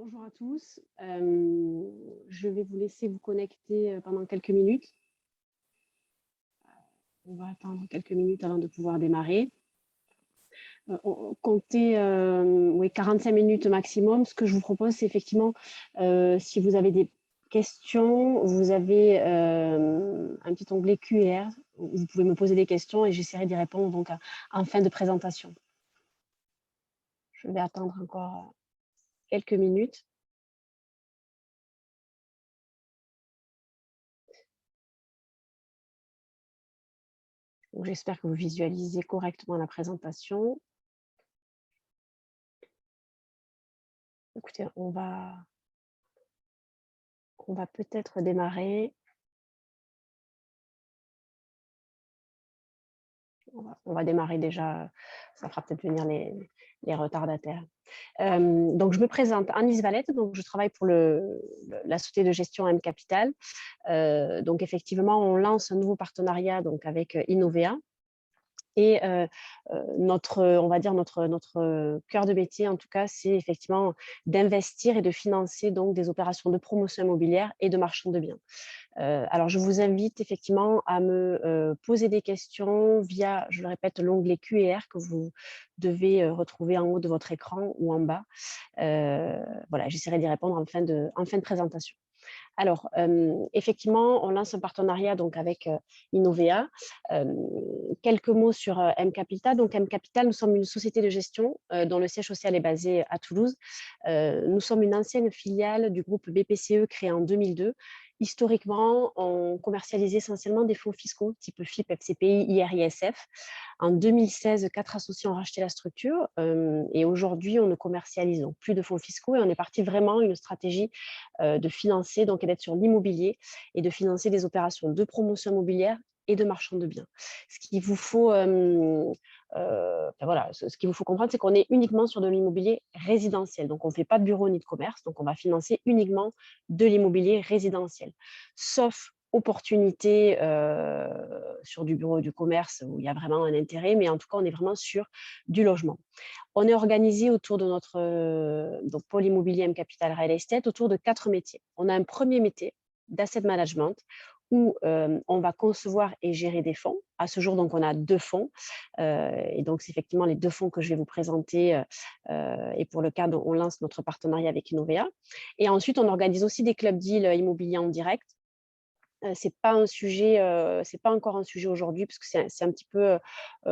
Bonjour à tous. Je vais vous laisser vous connecter pendant quelques minutes. On va attendre quelques minutes avant de pouvoir démarrer. Comptez oui, 45 minutes maximum. Ce que je vous propose, c'est effectivement, si vous avez des questions, vous avez un petit onglet Q&R où vous pouvez me poser des questions et j'essaierai d'y répondre donc en fin de présentation. Je vais attendre encore quelques minutes. J'espère que vous visualisez correctement la présentation. Écoutez, on va peut-être démarrer. On va démarrer déjà, ça fera peut-être venir les retardataires. Donc, je me présente, Anis Valette, donc je travaille pour la société de gestion M Capital. Donc, effectivement, on lance un nouveau partenariat donc, avec Innovea. Et on va dire notre cœur de métier, en tout cas, c'est effectivement d'investir et de financer donc, des opérations de promotion immobilière et de marchand de biens. Alors, je vous invite effectivement à me poser des questions via, je le répète, l'onglet Q&R que vous devez retrouver en haut de votre écran ou en bas. Voilà, j'essaierai d'y répondre en fin de présentation. Alors, effectivement, on lance un partenariat donc, avec Innovea. Quelques mots sur M Capital. Donc, M Capital, nous sommes une société de gestion dont le siège social est basé à Toulouse. Nous sommes une ancienne filiale du groupe BPCE créé en 2002. Historiquement, on commercialisait essentiellement des fonds fiscaux type FIP, FCPI, IRISF. En 2016, 4 associés ont racheté la structure et aujourd'hui, on ne commercialise donc plus de fonds fiscaux et on est parti vraiment une stratégie de financer, donc d'être sur l'immobilier et de financer des opérations de promotion immobilière et de marchand de biens. Ce qu'il vous faut, voilà, ce qu'il vous faut comprendre, c'est qu'on est uniquement sur de l'immobilier résidentiel. Donc, on ne fait pas de bureau ni de commerce. Donc, on va financer uniquement de l'immobilier résidentiel. Sauf opportunité sur du bureau et du commerce où il y a vraiment un intérêt, mais en tout cas, on est vraiment sur du logement. On est organisé autour de notre donc pôle immobilier M Capital Real Estate autour de 4 métiers. On a un premier métier d'asset management où on va concevoir et gérer des fonds. À ce jour, donc, on a 2 fonds. Et donc, c'est effectivement les 2 fonds que je vais vous présenter. Et pour le cadre, on lance notre partenariat avec Innovea. Et ensuite, on organise aussi des club deals immobiliers en direct. C'est pas un sujet, c'est pas encore un sujet aujourd'hui parce que c'est un petit peu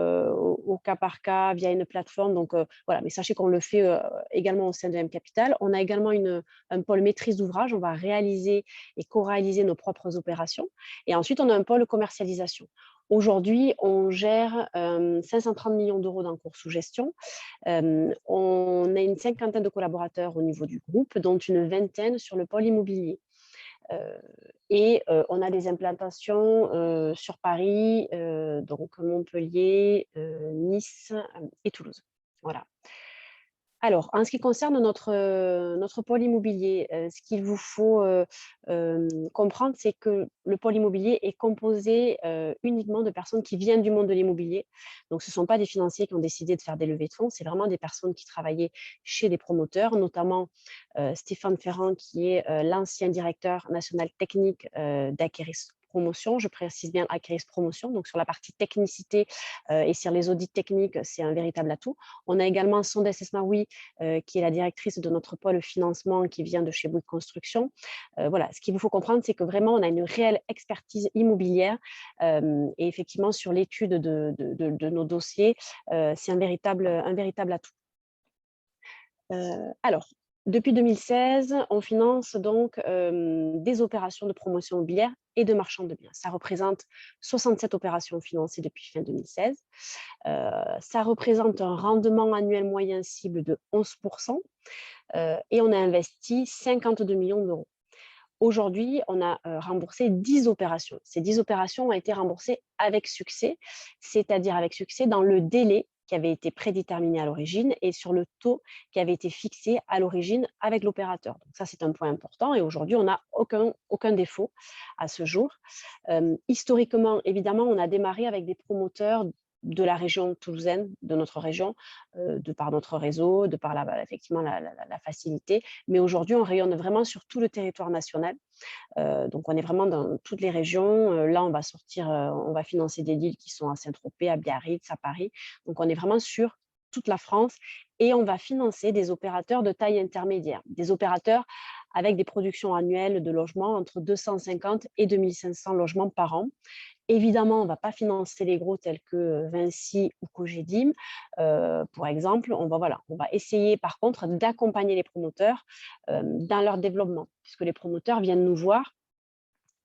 au cas par cas via une plateforme. Donc voilà, mais sachez qu'on le fait également au sein de M Capital. On a également un pôle maîtrise d'ouvrage. On va réaliser et co-réaliser nos propres opérations. Et ensuite, on a un pôle commercialisation. Aujourd'hui, on gère 530 millions d'euros d'encours sous gestion. On a une cinquantaine de collaborateurs au niveau du groupe, dont une vingtaine sur le pôle immobilier. Et on a des implantations sur Paris, donc Montpellier, Nice et Toulouse. Voilà. Alors, en ce qui concerne notre pôle immobilier, ce qu'il vous faut comprendre, c'est que le pôle immobilier est composé uniquement de personnes qui viennent du monde de l'immobilier. Donc, ce ne sont pas des financiers qui ont décidé de faire des levées de fonds, c'est vraiment des personnes qui travaillaient chez des promoteurs, notamment Stéphane Ferrand, qui est l'ancien directeur national technique d'Aqueris Promotion. Je précise bien Aqueris Promotion. Donc, sur la partie technicité et sur les audits techniques, c'est un véritable atout. On a également Sondes Esmaoui, qui est la directrice de notre pôle financement qui vient de chez Bouygues Construction. Voilà, ce qu'il vous faut comprendre, c'est que vraiment, on a une réelle expertise immobilière et effectivement, sur l'étude de nos dossiers, c'est un véritable atout. Alors, depuis 2016, on finance donc des opérations de promotion immobilière et de marchand de biens. Ça représente 67 opérations financées depuis fin 2016. Ça représente un rendement annuel moyen cible de 11% et on a investi 52 millions d'euros. Aujourd'hui, on a remboursé 10 opérations. Ces 10 opérations ont été remboursées avec succès, c'est-à-dire avec succès dans le délai qui avait été prédéterminé à l'origine et sur le taux qui avait été fixé à l'origine avec l'opérateur. Donc ça, c'est un point important et aujourd'hui, on n'a aucun défaut à ce jour. Historiquement, évidemment, on a démarré avec des promoteurs de la région toulousaine, de notre région, de par notre réseau, de par effectivement la facilité. Mais aujourd'hui, on rayonne vraiment sur tout le territoire national. Donc on est vraiment dans toutes les régions. Là, on va financer des deals qui sont à Saint-Tropez, à Biarritz, à Paris. Donc on est vraiment sur toute la France et on va financer des opérateurs de taille intermédiaire, des opérateurs avec des productions annuelles de logements entre 250 et 2500 logements par an. Évidemment, on ne va pas financer les gros tels que Vinci ou Cogedim, pour exemple. On va essayer par contre d'accompagner les promoteurs dans leur développement, puisque les promoteurs viennent nous voir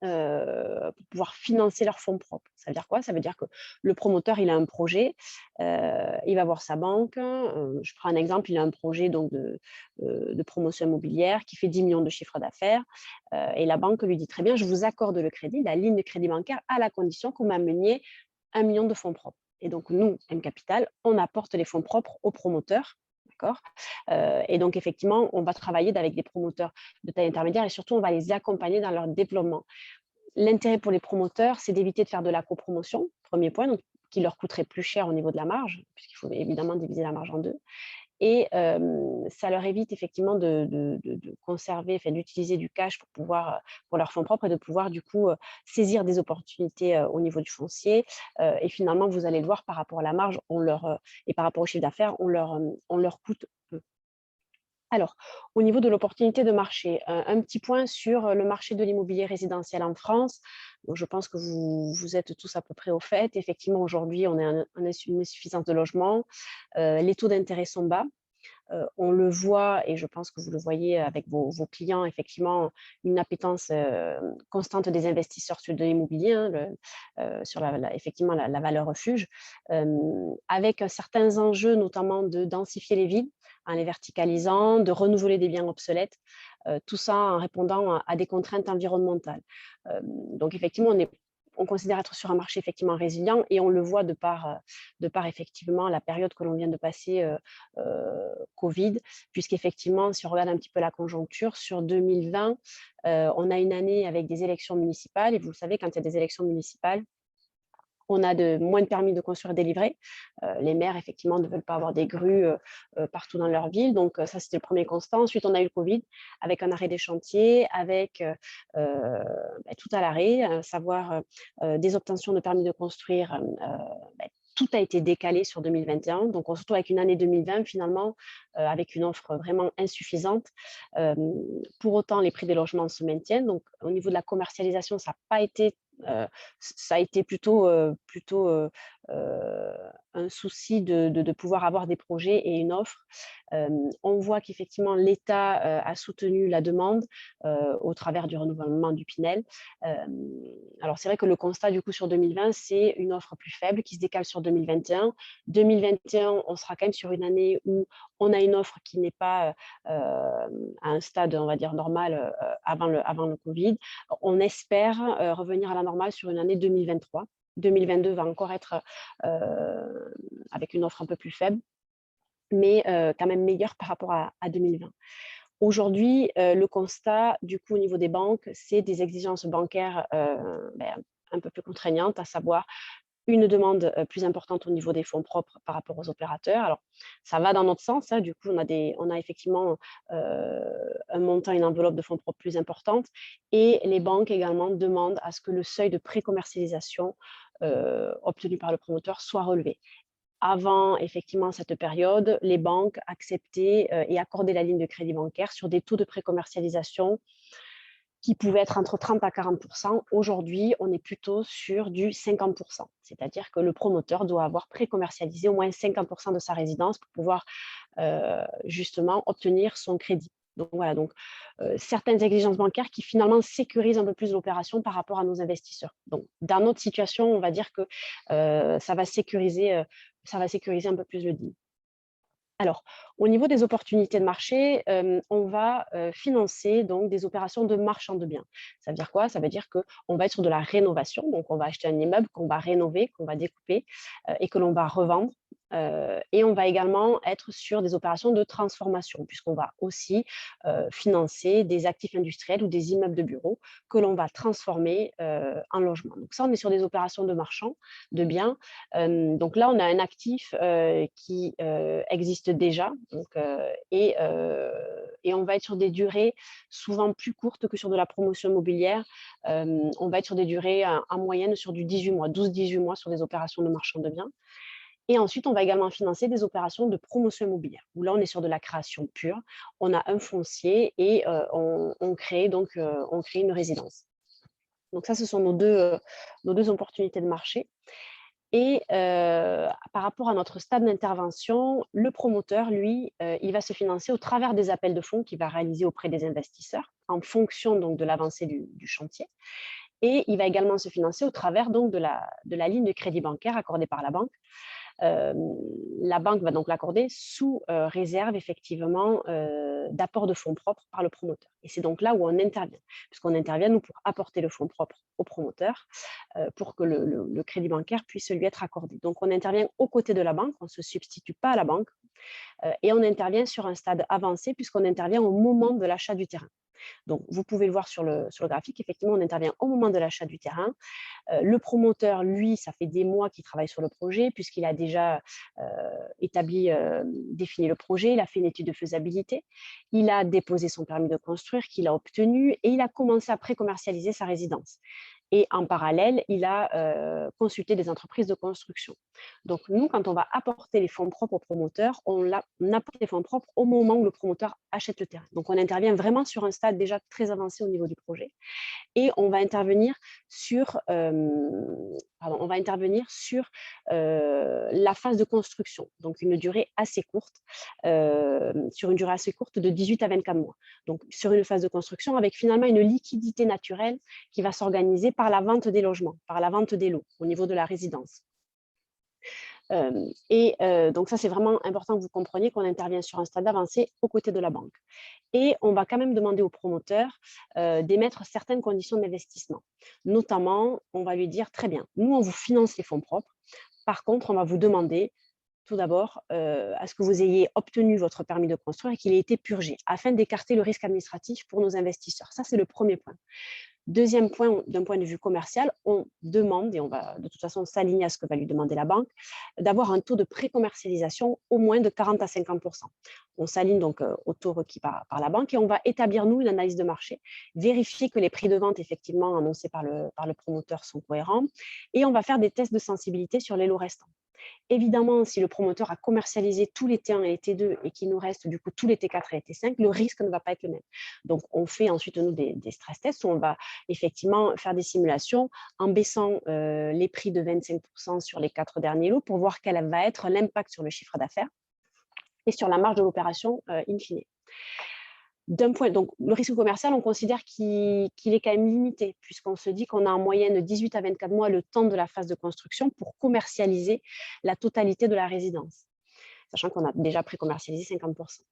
pour pouvoir financer leurs fonds propres. Ça veut dire quoi? Ça veut dire que le promoteur, il a un projet, il va voir sa banque. Je prends un exemple, il a un projet donc de promotion immobilière qui fait 10 millions de chiffre d'affaires et la banque lui dit: «Très bien, je vous accorde le crédit, la ligne de crédit bancaire à la condition que vous m'ameniez 1 million de fonds propres». Et donc nous, M Capital, on apporte les fonds propres au promoteur, d'accord? Et donc effectivement, on va travailler avec des promoteurs de taille intermédiaire et surtout, on va les accompagner dans leur développement. L'intérêt pour les promoteurs, c'est d'éviter de faire de la copromotion, premier point, donc qui leur coûterait plus cher au niveau de la marge, puisqu'il faut évidemment diviser la marge en deux. Et ça leur évite effectivement de conserver, enfin, d'utiliser du cash pour pouvoir, pour leurs fonds propres et de pouvoir du coup saisir des opportunités au niveau du foncier. Et finalement, vous allez le voir par rapport à la marge, et par rapport au chiffre d'affaires, on leur coûte peu. Alors, au niveau de l'opportunité de marché, un petit point sur le marché de l'immobilier résidentiel en France. Donc, je pense que vous êtes tous à peu près au fait. Effectivement, aujourd'hui, on est une insuffisance de logement. Les taux d'intérêt sont bas. On le voit et je pense que vous le voyez avec vos clients, effectivement, une appétence constante des investisseurs sur de l'immobilier, hein, sur effectivement la valeur refuge, avec certains enjeux, notamment de densifier les villes en les verticalisant, de renouveler des biens obsolètes, tout ça en répondant à des contraintes environnementales. Donc effectivement, on considère être sur un marché effectivement résilient et on le voit de par effectivement la période que l'on vient de passer Covid, puisqu'effectivement, si on regarde un petit peu la conjoncture, sur 2020, on a une année avec des élections municipales et vous le savez, quand il y a des élections municipales, on a moins de permis de construire délivrés. Les maires, effectivement, ne veulent pas avoir des grues partout dans leur ville. Donc, ça, c'était le premier constat. Ensuite, on a eu le Covid avec un arrêt des chantiers, avec tout à l'arrêt, à savoir des obtentions de permis de construire. Tout a été décalé sur 2021. Donc, on se retrouve avec une année 2020, finalement, avec une offre vraiment insuffisante. Pour autant, les prix des logements se maintiennent. Donc, au niveau de la commercialisation, ça n'a pas été ça a été plutôt un souci de pouvoir avoir des projets et une offre. On voit qu'effectivement l'État a soutenu la demande au travers du renouvellement du Pinel. Alors c'est vrai que le constat du coup sur 2020, c'est une offre plus faible qui se décale sur 2021. 2021, on sera quand même sur une année où on a une offre qui n'est pas à un stade, on va dire, normal avant le Covid. On espère revenir à la normale sur une année 2023. 2022 va encore être avec une offre un peu plus faible, mais quand même meilleure par rapport à 2020. Aujourd'hui, le constat, du coup, au niveau des banques, c'est des exigences bancaires un peu plus contraignantes, à savoir une demande plus importante au niveau des fonds propres par rapport aux opérateurs. Alors, ça va dans notre sens, hein. Du coup, on a effectivement un montant, une enveloppe de fonds propres plus importante. Et les banques également demandent à ce que le seuil de précommercialisation obtenu par le promoteur soit relevé. Avant, effectivement, cette période, les banques acceptaient et accordaient la ligne de crédit bancaire sur des taux de précommercialisation qui pouvaient être entre 30 à 40. Aujourd'hui, on est plutôt sur du 50. C'est-à-dire que le promoteur doit avoir précommercialisé au moins 50 de sa résidence pour pouvoir justement obtenir son crédit. Donc voilà, certaines exigences bancaires qui finalement sécurisent un peu plus l'opération par rapport à nos investisseurs. Donc dans notre situation, on va dire que ça va sécuriser un peu plus le deal. Alors, au niveau des opportunités de marché, on va financer donc des opérations de marchand de biens. Ça veut dire quoi? Ça veut dire qu'on va être sur de la rénovation, donc on va acheter un immeuble qu'on va rénover, qu'on va découper et que l'on va revendre Et on va également être sur des opérations de transformation, puisqu'on va aussi financer des actifs industriels ou des immeubles de bureaux que l'on va transformer en logement. Donc ça, on est sur des opérations de marchand, de biens. Donc là, on a un actif qui existe déjà, donc, et on va être sur des durées souvent plus courtes que sur de la promotion immobilière. On va être sur des durées en moyenne sur du 18 mois, 12-18 mois sur des opérations de marchand de biens. Et ensuite, on va également financer des opérations de promotion immobilière, où là, on est sur de la création pure. On a un foncier et on crée une résidence. Donc ça, ce sont nos deux opportunités de marché. Et par rapport à notre stade d'intervention, le promoteur, lui, il va se financer au travers des appels de fonds qu'il va réaliser auprès des investisseurs, en fonction donc de l'avancée du chantier. Et il va également se financer au travers donc de la ligne de crédit bancaire accordée par la banque. La banque va donc l'accorder sous réserve effectivement d'apport de fonds propres par le promoteur. Et c'est donc là où on intervient, puisqu'on intervient nous pour apporter le fonds propre au promoteur pour que le crédit bancaire puisse lui être accordé. Donc on intervient aux côtés de la banque, on ne se substitue pas à la banque et on intervient sur un stade avancé puisqu'on intervient au moment de l'achat du terrain. Donc, vous pouvez le voir sur le graphique, effectivement, on intervient au moment de l'achat du terrain. Le promoteur, lui, ça fait des mois qu'il travaille sur le projet puisqu'il a déjà défini le projet, il a fait une étude de faisabilité, il a déposé son permis de construire qu'il a obtenu et il a commencé à pré-commercialiser sa résidence. Et en parallèle, il a consulté des entreprises de construction. Donc, nous, quand on va apporter les fonds propres au promoteur, on apporte les fonds propres au moment où le promoteur achète le terrain. Donc, on intervient vraiment sur un stade déjà très avancé au niveau du projet. Et on va intervenir sur, la phase de construction, donc une durée assez courte, sur une durée assez courte de 18 à 24 mois. Donc, sur une phase de construction avec finalement une liquidité naturelle qui va s'organiser par la vente des logements, par la vente des lots au niveau de la résidence. Donc ça, c'est vraiment important que vous compreniez qu'on intervient sur un stade avancé aux côtés de la banque. Et on va quand même demander au promoteur d'émettre certaines conditions d'investissement. Notamment, on va lui dire, très bien, nous, on vous finance les fonds propres. Par contre, on va vous demander tout d'abord à ce que vous ayez obtenu votre permis de construire et qu'il ait été purgé, afin d'écarter le risque administratif pour nos investisseurs. Ça, c'est le premier point. Deuxième point, d'un point de vue commercial, on demande, et on va de toute façon s'aligner à ce que va lui demander la banque, d'avoir un taux de pré-commercialisation au moins de 40 à 50%. On s'aligne donc au taux requis par la banque et on va établir, nous, une analyse de marché, vérifier que les prix de vente effectivement annoncés par le promoteur sont cohérents et on va faire des tests de sensibilité sur les lots restants. Évidemment, si le promoteur a commercialisé tous les T1 et les T2 et qu'il nous reste du coup tous les T4 et les T5, le risque ne va pas être le même. Donc, on fait ensuite, nous, des stress tests où on va effectivement faire des simulations en baissant les prix de 25% sur les 4 derniers lots pour voir quel va être l'impact sur le chiffre d'affaires et sur la marge de l'opération in fine. Donc, le risque commercial, on considère qu'il est quand même limité, puisqu'on se dit qu'on a en moyenne 18 à 24 mois le temps de la phase de construction pour commercialiser la totalité de la résidence, sachant qu'on a déjà pré-commercialisé 50%.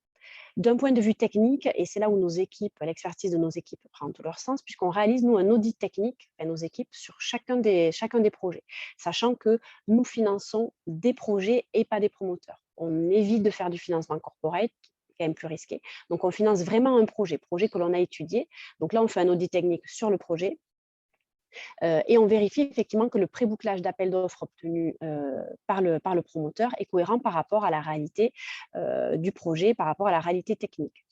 D'un point de vue technique, et c'est là où l'expertise de nos équipes prend tout leur sens, puisqu'on réalise, nous, un audit technique, nos équipes, sur chacun des projets, sachant que nous finançons des projets et pas des promoteurs. On évite de faire du financement corporate, quand même plus risqué. Donc, on finance vraiment un projet que l'on a étudié. Donc là, on fait un audit technique sur le projet et on vérifie effectivement que le pré-bouclage d'appel d'offres obtenu par le promoteur est cohérent par rapport à la réalité du projet, par rapport à la réalité technique.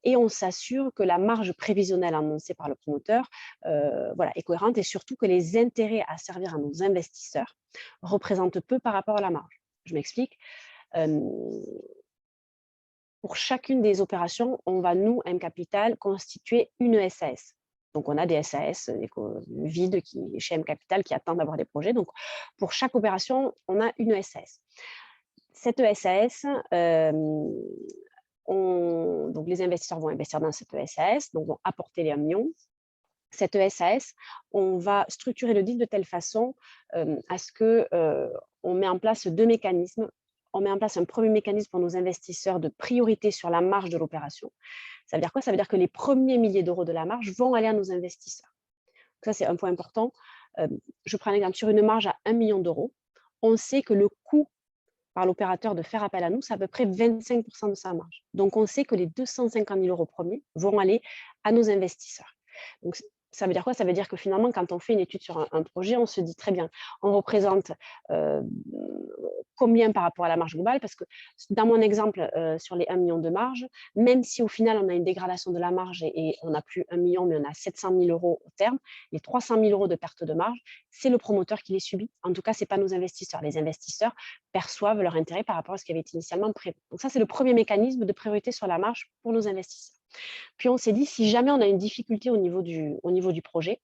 Et on s'assure que la marge prévisionnelle annoncée par le promoteur est cohérente et surtout que les intérêts à servir à nos investisseurs représentent peu par rapport à la marge. Je m'explique. Pour chacune des opérations, on va, nous, M Capital, constituer une SAS. Donc, on a des SAS vides chez M Capital qui attendent d'avoir des projets. Donc, pour chaque opération, on a une SAS. Cette SAS, donc les investisseurs vont investir dans cette SAS, donc vont apporter les 1 million. Cette SAS, on va structurer le deal de telle façon à ce qu'on met en place 2 mécanismes. On met en place un premier mécanisme pour nos investisseurs de priorité sur la marge de l'opération. Ça veut dire quoi? Ça veut dire que les premiers milliers d'euros de la marge vont aller à nos investisseurs. Donc ça, c'est un point important. Je prends un exemple. Sur une marge à 1 million d'euros, on sait que le coût par l'opérateur de faire appel à nous, c'est à peu près 25% de sa marge. Donc, on sait que les 250 000 € premiers vont aller à nos investisseurs. Donc, ça veut dire quoi? Ça veut dire que finalement, quand on fait une étude sur un projet, on se dit très bien, on représente combien par rapport à la marge globale? Parce que dans mon exemple, sur les 1 million de marge, même si au final, on a une dégradation de la marge et on n'a plus 1 million, mais on a 700 000 € au terme, les 300 000 € de perte de marge, c'est le promoteur qui les subit. En tout cas, ce n'est pas nos investisseurs. Les investisseurs perçoivent leur intérêt par rapport à ce qui avait été initialement prévu. Donc ça, c'est le premier mécanisme de priorité sur la marge pour nos investisseurs. Puis on s'est dit, si jamais on a une difficulté au niveau du projet,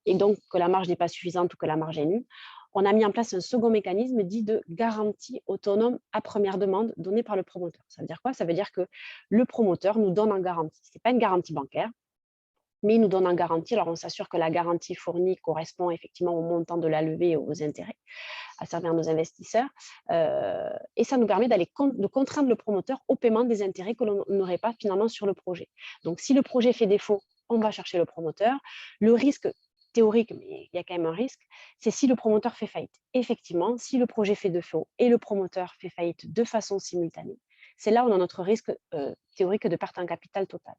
et donc que la marge n'est pas suffisante ou que la marge est nulle, on a mis en place un second mécanisme dit de garantie autonome à première demande donnée par le promoteur. Ça veut dire quoi? Ça veut dire que le promoteur nous donne en garantie. Ce n'est pas une garantie bancaire, mais il nous donne en garantie. Alors, on s'assure que la garantie fournie correspond effectivement au montant de la levée et aux intérêts à servir nos investisseurs. Et ça nous permet de contraindre le promoteur au paiement des intérêts que l'on n'aurait pas finalement sur le projet. Donc, si le projet fait défaut, on va chercher le promoteur. Le risque théorique, mais il y a quand même un risque, c'est si le promoteur fait faillite. Effectivement, si le projet fait défaut et le promoteur fait faillite de façon simultanée, c'est là où on a notre risque théorique de perte en capital total.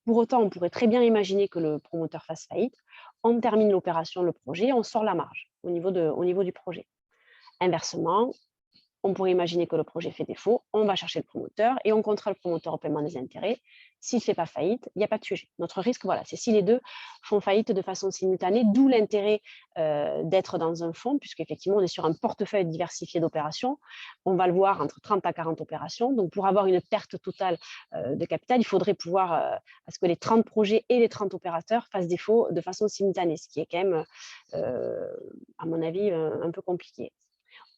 Pour autant, on pourrait très bien imaginer que le promoteur fasse faillite, on termine l'opération, le projet, on sort la marge au niveau du projet. Inversement, on pourrait imaginer que le projet fait défaut, on va chercher le promoteur et on contraint le promoteur au paiement des intérêts. S'il ne fait pas faillite, il n'y a pas de sujet. Notre risque, voilà, c'est si les deux font faillite de façon simultanée, d'où l'intérêt d'être dans un fonds, puisqu'effectivement, on est sur un portefeuille diversifié d'opérations. On va le voir entre 30 à 40 opérations. Donc, pour avoir une perte totale de capital, il faudrait pouvoir à ce que les 30 projets et les 30 opérateurs fassent défaut de façon simultanée, ce qui est quand même, à mon avis, un peu compliqué.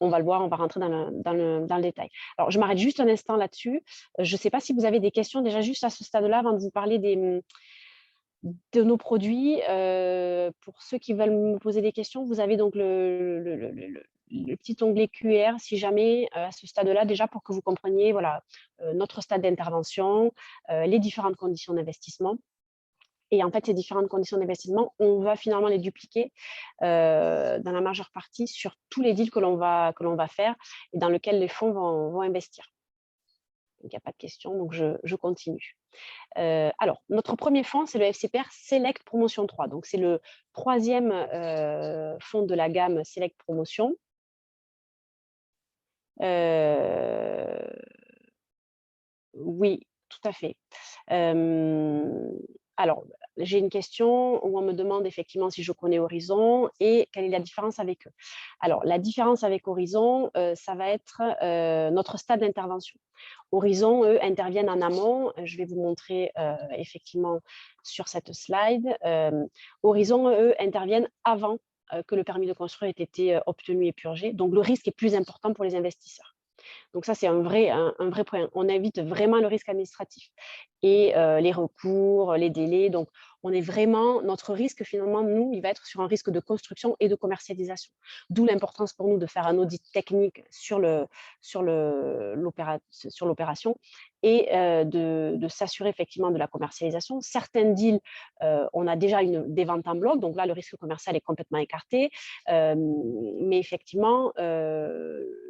On va le voir, on va rentrer dans le détail. Alors, je m'arrête juste un instant là-dessus. Je ne sais pas si vous avez des questions déjà juste à ce stade-là avant de vous parler de nos produits. Pour ceux qui veulent me poser des questions, vous avez donc le petit onglet QR si jamais à ce stade-là, déjà pour que vous compreniez voilà, notre stade d'intervention, les différentes conditions d'investissement. Et en fait, ces différentes conditions d'investissement, on va finalement les dupliquer dans la majeure partie sur tous les deals que l'on va faire et dans lesquels les fonds vont investir. Donc, il n'y a pas de question, donc je continue. Alors, notre premier fonds, c'est le FCPR Select Promotion 3. Donc, c'est le troisième fonds de la gamme Select Promotion. Oui, tout à fait. Alors, j'ai une question où on me demande effectivement si je connais Horizon et quelle est la différence avec eux. Alors, la différence avec Horizon, ça va être notre stade d'intervention. Horizon, eux, interviennent en amont. Je vais vous montrer effectivement sur cette slide. Horizon, eux, interviennent avant que le permis de construire ait été obtenu et purgé. Donc, le risque est plus important pour les investisseurs. Donc ça, c'est un vrai point. On évite vraiment le risque administratif et les recours, les délais. Donc, on est vraiment, notre risque finalement, nous, il va être sur un risque de construction et de commercialisation. D'où l'importance pour nous de faire un audit technique sur l'opération et de s'assurer effectivement de la commercialisation. Certains deals, on a déjà des ventes en bloc, donc là, le risque commercial est complètement écarté. Mais effectivement,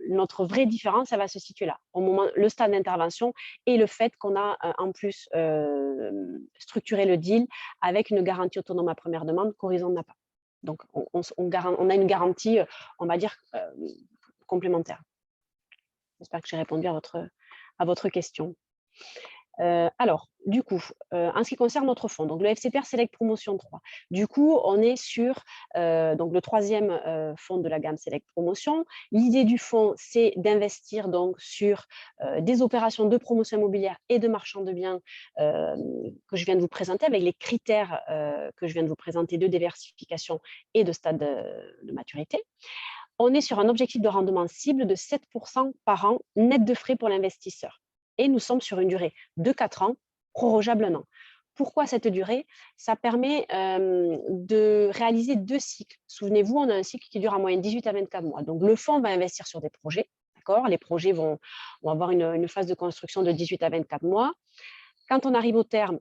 notre vraie différence, ça va se situer là, au moment, le stade d'intervention et le fait qu'on a en plus structuré le deal avec une garantie autonome à première demande qu'Horizon n'a pas. Donc, on a une garantie, on va dire, complémentaire. J'espère que j'ai répondu à votre question. Alors, du coup, en ce qui concerne notre fonds, donc le FCPR Select Promotion 3, du coup, on est sur donc le troisième fonds de la gamme Select Promotion. L'idée du fonds, c'est d'investir donc sur des opérations de promotion immobilière et de marchand de biens que je viens de vous présenter avec les critères que je viens de vous présenter de diversification et de stade de maturité. On est sur un objectif de rendement cible de 7% par an net de frais pour l'investisseur. Et nous sommes sur une durée de 4 ans, prorogeable 1 an. Pourquoi cette durée? Ça permet de réaliser 2 cycles. Souvenez-vous, on a un cycle qui dure en moyenne 18 à 24 mois. Donc, le fonds va investir sur des projets. Les projets vont avoir une phase de construction de 18 à 24 mois. Quand on arrive au terme,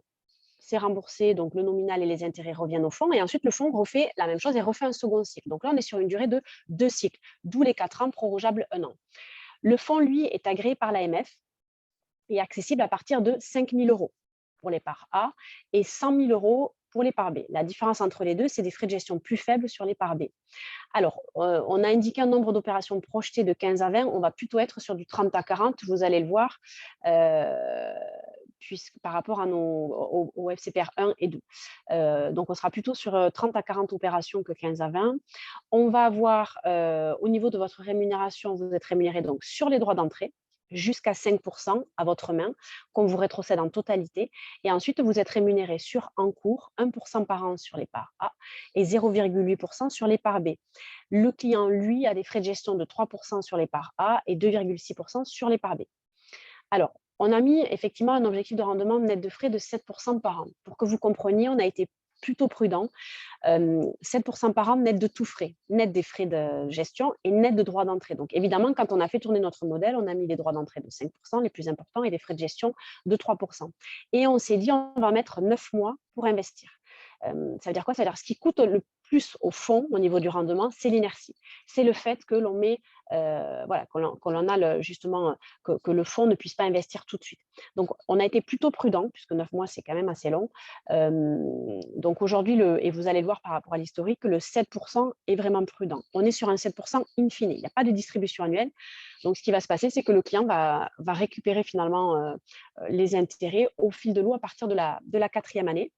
c'est remboursé, donc le nominal et les intérêts reviennent au fonds. Et ensuite, le fonds refait la même chose et refait un second cycle. Donc là, on est sur une durée de 2 cycles, d'où les 4 ans prorogeables 1 an. Le fonds, lui, est agréé par l'AMF et accessible à partir de 5 000 € pour les parts A et 100 000 € pour les parts B. La différence entre les deux, c'est des frais de gestion plus faibles sur les parts B. Alors, on a indiqué un nombre d'opérations projetées de 15 à 20. On va plutôt être sur du 30 à 40, vous allez le voir, puisque par rapport à au FCPR 1 et 2. Donc, on sera plutôt sur 30 à 40 opérations que 15 à 20. On va avoir, au niveau de votre rémunération, vous êtes rémunéré donc sur les droits d'entrée, jusqu'à 5% à votre main, qu'on vous rétrocède en totalité. Et ensuite, vous êtes rémunéré sur en cours, 1% par an sur les parts A et 0,8% sur les parts B. Le client, lui, a des frais de gestion de 3% sur les parts A et 2,6% sur les parts B. Alors, on a mis effectivement un objectif de rendement net de frais de 7% par an. Pour que vous compreniez, on a été plutôt prudent. 7% par an net de tout frais, net des frais de gestion et net de droits d'entrée. Donc évidemment, quand on a fait tourner notre modèle, on a mis les droits d'entrée de 5%, les plus importants, et les frais de gestion de 3%. Et on s'est dit, on va mettre 9 mois pour investir. Ça veut dire quoi? Ça veut dire ce qui coûte le plus au fond au niveau du rendement, c'est l'inertie. C'est le fait que l'on met, voilà, qu'on en a justement, que le fonds ne puisse pas investir tout de suite. Donc, on a été plutôt prudent, puisque 9 mois, c'est quand même assez long. Donc, aujourd'hui, et vous allez le voir par rapport à l'historique, le 7% est vraiment prudent. On est sur un 7% in fine. Il n'y a pas de distribution annuelle. Donc, ce qui va se passer, c'est que le client va récupérer finalement les intérêts au fil de l'eau à partir de la 4e année.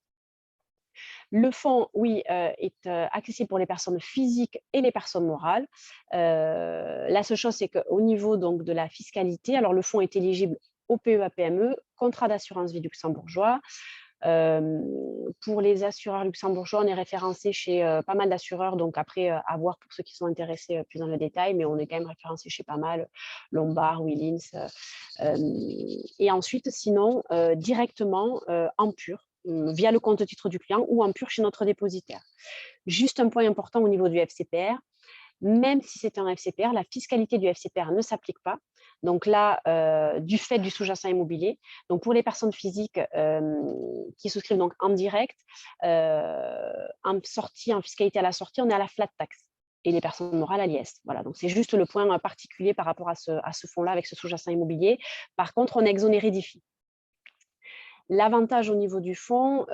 Le fonds, oui, est accessible pour les personnes physiques et les personnes morales. La seule chose, c'est qu'au niveau donc, de la fiscalité, alors le fonds est éligible au PEA-PME, contrat d'assurance vie luxembourgeois. Pour les assureurs luxembourgeois, on est référencé chez pas mal d'assureurs, donc après, à voir pour ceux qui sont intéressés plus dans le détail, mais on est quand même référencé chez pas mal, Lombard, Willins. Et ensuite, sinon, directement en pur, via le compte titre du client ou en pur chez notre dépositaire. Juste un point important au niveau du FCPR, même si c'est un FCPR, la fiscalité du FCPR ne s'applique pas. Donc là, du fait du sous-jacent immobilier. Donc pour les personnes physiques qui souscrivent donc en direct, en fiscalité à la sortie, on est à la flat tax. Et les personnes morales à l'IS. Voilà, donc c'est juste le point particulier par rapport à ce fonds-là avec ce sous-jacent immobilier. Par contre, on est exonéré d'IFI. L'avantage au niveau du fonds,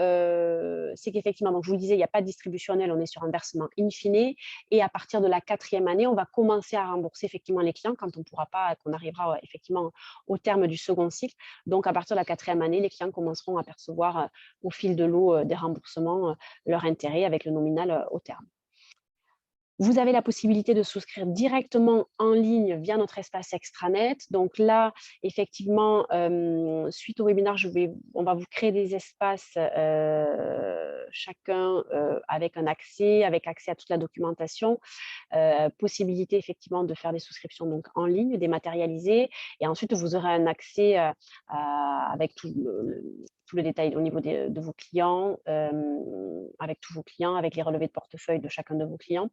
c'est qu'effectivement, donc je vous le disais, il n'y a pas de distribution annuelle, on est sur un versement in fine. Et à partir de la 4e année, on va commencer à rembourser effectivement les clients quand on pourra pas, qu'on arrivera effectivement au terme du second cycle. Donc, à partir de la 4e année, les clients commenceront à percevoir au fil de l'eau des remboursements, leur intérêt avec le nominal au terme. Vous avez la possibilité de souscrire directement en ligne via notre espace extranet. Donc là, effectivement, suite au webinaire, on va vous créer des espaces chacun avec accès à toute la documentation. Possibilité effectivement de faire des souscriptions donc en ligne, dématérialisées. Et ensuite, vous aurez un accès avec tout le détail au niveau de vos clients, avec tous vos clients, avec les relevés de portefeuille de chacun de vos clients.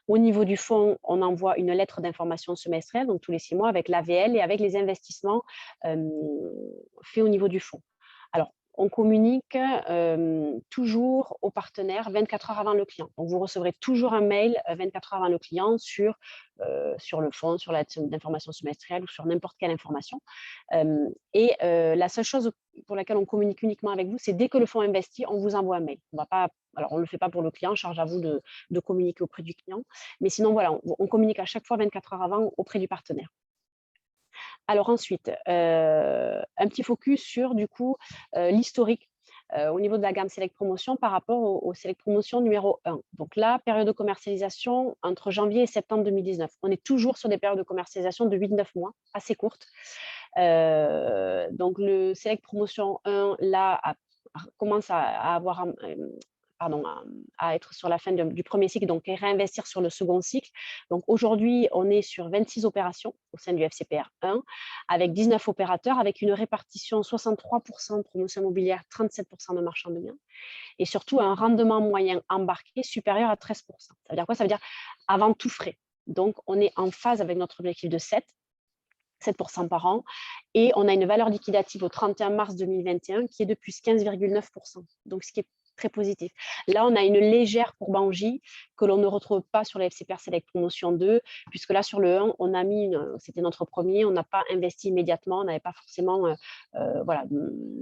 Au niveau du fonds, on envoie une lettre d'information semestrielle, donc tous les 6 mois, avec l'AVL et avec les investissements faits au niveau du fonds. Alors, on communique toujours aux partenaires 24 heures avant le client. Donc, vous recevrez toujours un mail 24 heures avant le client sur le fonds, sur l'information semestrielle ou sur n'importe quelle information. La seule chose pour laquelle on communique uniquement avec vous, c'est dès que le fonds investit, on vous envoie un mail. On ne le fait pas pour le client, charge à vous de communiquer auprès du client. Mais sinon, voilà, on communique à chaque fois 24 heures avant auprès du partenaire. Alors ensuite, un petit focus sur du coup l'historique au niveau de la gamme Select Promotion par rapport au Select Promotion numéro 1. Donc là, période de commercialisation entre janvier et septembre 2019. On est toujours sur des périodes de commercialisation de 8-9 mois, assez courtes. Donc le Select Promotion 1, là, commence à avoir à être sur la fin du premier cycle, donc réinvestir sur le second cycle. Donc aujourd'hui, on est sur 26 opérations au sein du FCPR 1, avec 19 opérateurs, avec une répartition 63% de promotion immobilière, 37% de marchand de biens, et surtout un rendement moyen embarqué supérieur à 13%. Ça veut dire quoi? Ça veut dire avant tout frais. Donc on est en phase avec notre objectif de 7. 7% par an. Et on a une valeur liquidative au 31 mars 2021 qui est de plus 15,9%. Donc, ce qui est très positif. Là, on a une légère courbe en J que l'on ne retrouve pas sur le FCPR Select Promotion 2, puisque là, sur le 1, on a mis, c'était notre premier, on n'a pas investi immédiatement, on n'avait pas forcément, voilà.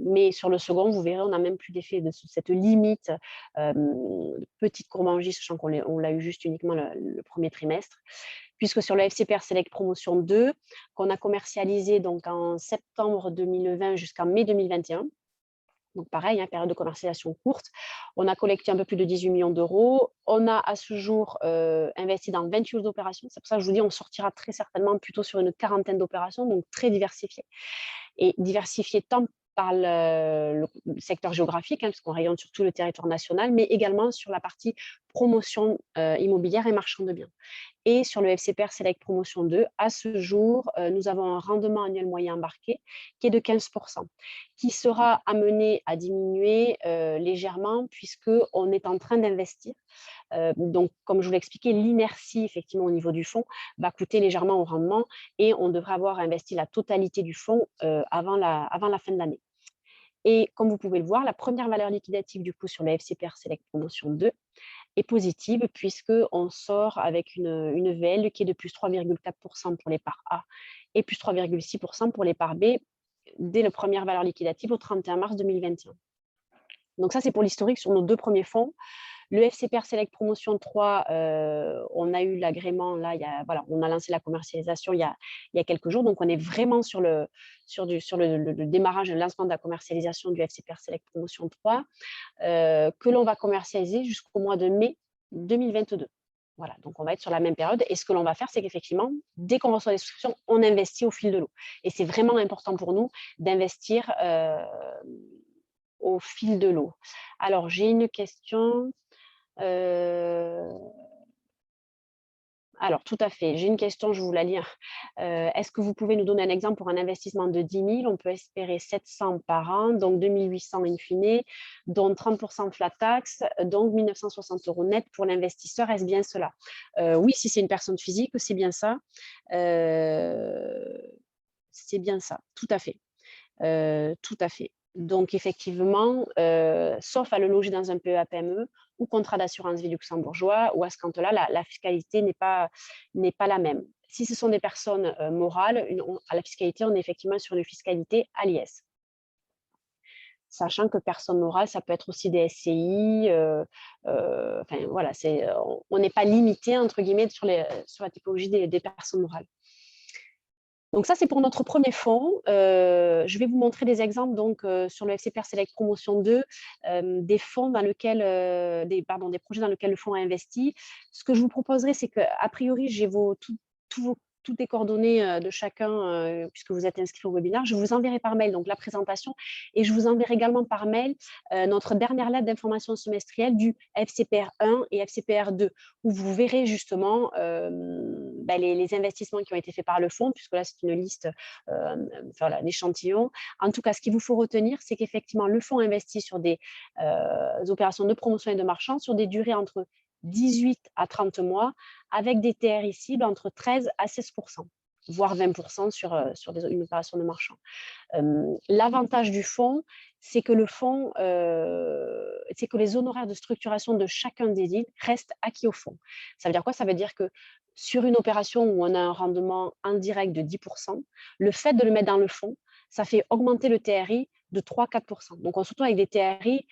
Mais sur le second, vous verrez, on n'a même plus d'effet de cette limite petite courbe en J, sachant qu'on l'a eu juste uniquement le premier trimestre, puisque sur le FCPR Select Promotion 2, qu'on a commercialisé donc en septembre 2020 jusqu'en mai 2021, donc pareil, hein, période de commercialisation courte. On a collecté un peu plus de 18 millions d'euros. On a à ce jour investi dans 28 opérations. C'est pour ça que je vous dis, on sortira très certainement plutôt sur une quarantaine d'opérations, donc très diversifiées. Et diversifiées tant par le secteur géographique, hein, puisqu'on rayonne sur tout le territoire national, mais également sur la partie promotion immobilière et marchand de biens. Et sur le FCPR Select Promotion 2, à ce jour, nous avons un rendement annuel moyen embarqué qui est de 15%, qui sera amené à diminuer légèrement puisqu'on est en train d'investir. Donc, comme je vous l'ai expliqué, l'inertie, effectivement, au niveau du fonds, va coûter légèrement au rendement et on devrait avoir investi la totalité du fonds avant la fin de l'année. Et comme vous pouvez le voir, la première valeur liquidative du coup sur le FCPR Select Promotion 2 est positive puisqu'on sort avec une VL qui est de plus 3,4% pour les parts A et plus 3,6% pour les parts B dès la première valeur liquidative au 31 mars 2021. Donc ça, c'est pour l'historique sur nos deux premiers fonds. Le FCPR Select Promotion 3, on a eu l'agrément, là, on a lancé la commercialisation il y a quelques jours. Donc, on est vraiment sur le démarrage, le lancement de la commercialisation du FCPR Select Promotion 3, que l'on va commercialiser jusqu'au mois de mai 2022. Voilà, donc on va être sur la même période. Et ce que l'on va faire, c'est qu'effectivement, dès qu'on reçoit l'instruction, on investit au fil de l'eau. Et c'est vraiment important pour nous d'investir au fil de l'eau. Alors, j'ai une question. Alors, tout à fait. J'ai une question, je vous la lis. Est-ce que vous pouvez nous donner un exemple pour un investissement de 10 000? On peut espérer 700 par an, donc 2 800 in fine, dont 30% flat tax, donc 1 960 € net pour l'investisseur. Est-ce bien cela? Oui, si c'est une personne physique, c'est bien ça. C'est bien ça, tout à fait. Tout à fait. Donc effectivement, sauf à le loger dans un PEA-PME ou contrat d'assurance vie luxembourgeois, où à ce compte-là, la fiscalité n'est pas la même. Si ce sont des personnes morales, à la fiscalité, on est effectivement sur une fiscalité à l'IS. Sachant que personne morale, ça peut être aussi des SCI. Enfin, voilà, on n'est pas limité, entre guillemets, sur la typologie des personnes morales. Donc ça, c'est pour notre premier fonds. Je vais vous montrer des exemples donc, sur le FCPR Select Promotion 2, des fonds dans lesquels, des projets dans lesquels le fonds a investi. Ce que je vous proposerai, c'est qu'à priori, j'ai toutes les coordonnées de chacun, puisque vous êtes inscrit au webinaire. Je vous enverrai par mail donc, la présentation et je vous enverrai également par mail notre dernière lettre d'information semestrielle du FCPR 1 et FCPR 2, où vous verrez justement les investissements qui ont été faits par le fonds, puisque là, c'est une liste, voilà, d'échantillons. En tout cas, ce qu'il vous faut retenir, c'est qu'effectivement, le fonds investit sur des opérations de promotion et de marchand sur des durées entre 18 à 30 mois, avec des TRI cibles entre 13 à 16%, voire 20% sur une opération de marchand. L'avantage du fonds, c'est que c'est que les honoraires de structuration de chacun des deals restent acquis au fonds. Ça veut dire quoi? Ça veut dire que sur une opération où on a un rendement indirect de 10%, le fait de le mettre dans le fonds, ça fait augmenter le TRI de 3-4%. Donc, on se retrouve avec des TRI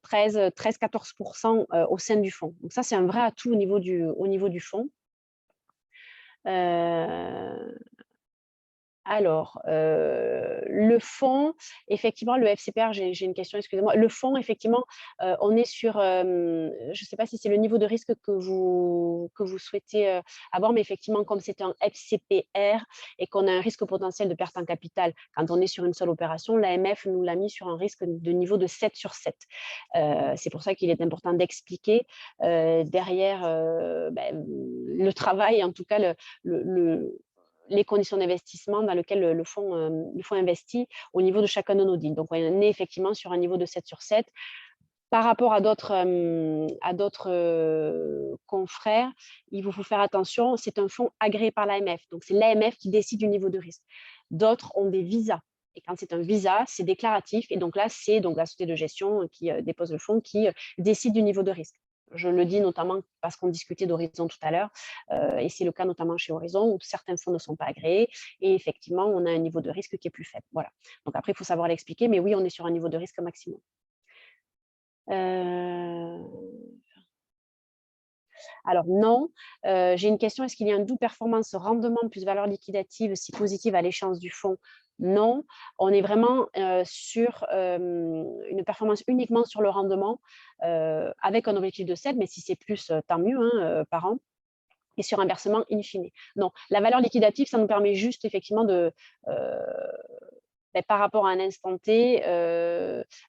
13-14% au sein du fonds. Donc ça, c'est un vrai atout au niveau du fonds. Alors, le fonds, effectivement, le FCPR, j'ai une question, excusez-moi. Le fonds, effectivement, on est sur, je ne sais pas si c'est le niveau de risque que vous souhaitez avoir, mais effectivement, comme c'est un FCPR et qu'on a un risque potentiel de perte en capital quand on est sur une seule opération, l'AMF nous l'a mis sur un risque de niveau de 7 sur 7. C'est pour ça qu'il est important d'expliquer derrière le travail, en tout cas, les conditions d'investissement dans lesquelles le fonds investit au niveau de chacun de nos deals. Donc, on est effectivement sur un niveau de 7 sur 7. Par rapport à d'autres, confrères, il vous faut faire attention, c'est un fonds agréé par l'AMF, donc c'est l'AMF qui décide du niveau de risque. D'autres ont des visas et quand c'est un visa, c'est déclaratif et donc là, c'est donc la société de gestion qui, dépose le fonds qui, décide du niveau de risque. Je le dis notamment parce qu'on discutait d'Horizon tout à l'heure, et c'est le cas notamment chez Horizon où certains fonds ne sont pas agréés et effectivement, on a un niveau de risque qui est plus faible. Voilà. Donc après, il faut savoir l'expliquer, mais oui, on est sur un niveau de risque maximum. Alors non, j'ai une question, est-ce qu'il y a un doux performance rendement plus valeur liquidative si positive à l'échéance du fonds? Non, on est vraiment, sur, une performance uniquement sur le rendement, avec un objectif de 7, mais si c'est plus, tant mieux, hein, par an et sur un versement in fine. Non, la valeur liquidative, ça nous permet juste effectivement de, heu par rapport à un instant T,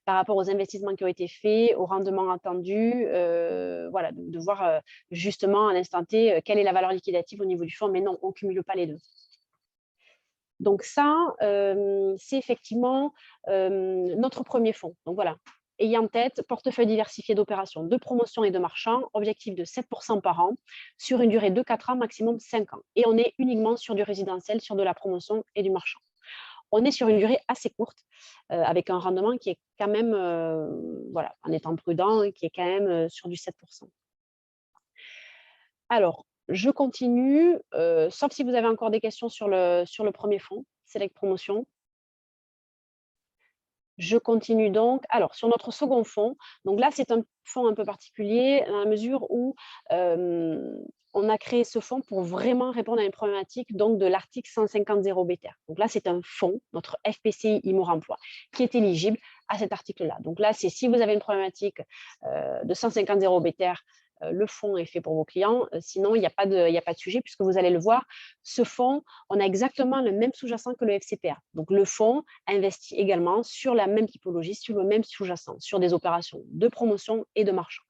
par rapport aux investissements qui ont été faits, au rendement attendu, voilà, de voir, justement à l'instant T, quelle est la valeur liquidative au niveau du fonds, mais non, on ne cumule pas les 2. Donc ça, c'est effectivement, notre premier fonds. Donc voilà, ayez en tête portefeuille diversifié d'opérations, de promotion et de marchands, objectif de 7 par an, sur une durée de 4 ans, maximum 5 ans et on est uniquement sur du résidentiel, sur de la promotion et du marchand. On est sur une durée assez courte, avec un rendement qui est quand même, voilà, en étant prudent, qui est quand même, sur du 7. Alors, je continue, sauf si vous avez encore des questions sur le 1er fonds, Select Promotion. Je continue donc. Alors, sur notre second fonds, donc là, c'est un fonds un peu particulier dans la mesure où, on a créé ce fonds pour vraiment répondre à une problématique donc de l'article 150 BTR. Donc là, c'est un fonds, notre FPCI Immo Remploi, qui est éligible à cet article-là. Donc là, c'est si vous avez une problématique, de 150 BTR, le fonds est fait pour vos clients. Sinon, il y a pas de sujet puisque vous allez le voir, ce fonds, on a exactement le même sous-jacent que le FCPR. Donc le fonds investit également sur la même typologie, sur le même sous-jacent, sur des opérations de promotion et de marchand.